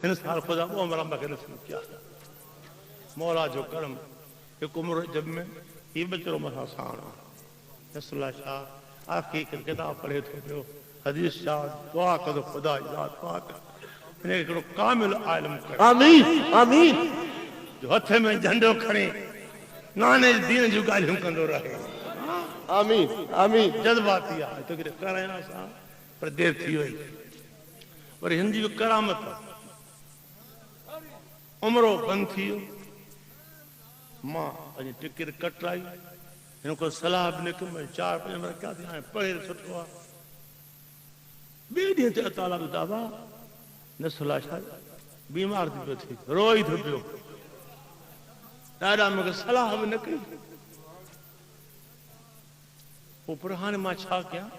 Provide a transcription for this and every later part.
इन साल खुदा वो उम्र के नसीब किया मौला जो करम एक उम्र जब में ये बचरो मसा साण रसूलुल्लाह शाह आखिरी किताब पढ़े तो पियो हदीस शाह दुआ करो खुदा याद पाक ने एक कामिल आलम कर आमीन आमीन जो हथ में झंडो खणे नाने दीन जो गालियों कंदो रहे आमीन आमीन जज्बाती आहे तो कि कराया सा पर देर थी वई पर हिंदी जो करामत उम्रो बंद थी मां अज टिकट कटराई इनको सलाह ने कि मैं 4-5 मिनट क्या थी पढ़े सुठो आ बे डी ते ताला दादा नसला शाह बीमार थी पियो थी रोई थो पियो दादा मूंखे सलाह बि न कई ऊपर हाणे मां छा कयां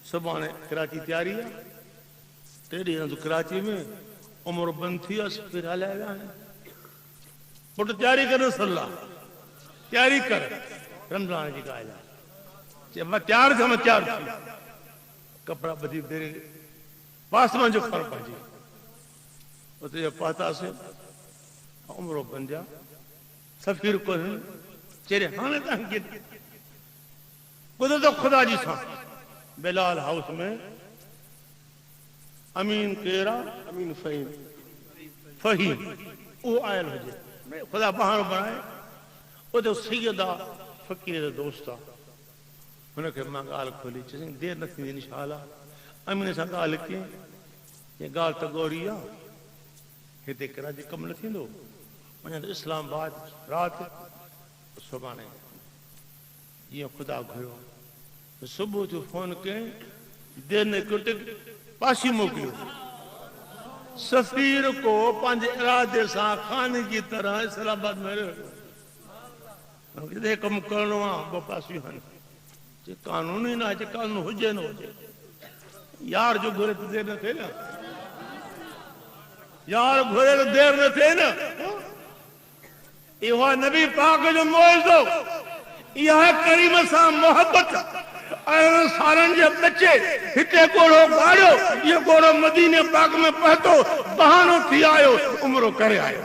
सुभाणे कराची तैयारी आहे 3 ॾींहं तो कराची में उम्र बंद थी आहे फिर हलाया विया आहिनि पुट तैयारी कर सलाह तैयारी कर रमज़ान जी ॻाल्हि आहे चए मां तैयार थियुमि मां तैयार थी कपिड़ा ॿधी बेरे पासमान जो ख़बर पइजी उते पहुतासीं उम्र बंद जा सफ़ीर कोन चेरे हाणे तव्हांखे कुदरत खुदा जी सां बेलाल हाउस में अमीन केरा अमीन फहीम फहीम वो आयल हुजे खुदा बहानो बनाए उते सैयदा फकीर जो दोस्त आहे हुनखे मां ॻाल्हि खोली चई देरि न थींदी इंशाअल्लाह अमीन सां ॻाल्हि कयईं ये ॻाल्हि त ॻोड़ी आहे हिते कराची कमु न थींदो वञा त इस्लामाबाद राति सुभाणे ये खुदा घुरियो सुबह जो फोन कयईं देर ने कुटिक पासी मोकिलियो सफीर को पंहिंजे इरादे सां खाने की तरह इस्लामाबाद में रहियो कम करणो आहे ॿ पासियूं आहिनि जे कानून ई न आहे कानून हुजे न हुजे यार जो घुरे तो देर न थिए न यार घुरे तो देर न थिए न इहो नबी पाक जो मौइज़ो इहा करीम सां मोहब्बत सारन जे बच्चे हिते घोड़ो गाड़ियो ये घोड़ो मदीने पाक में पहुतो बहानो थी आयो उम्रो करे आयो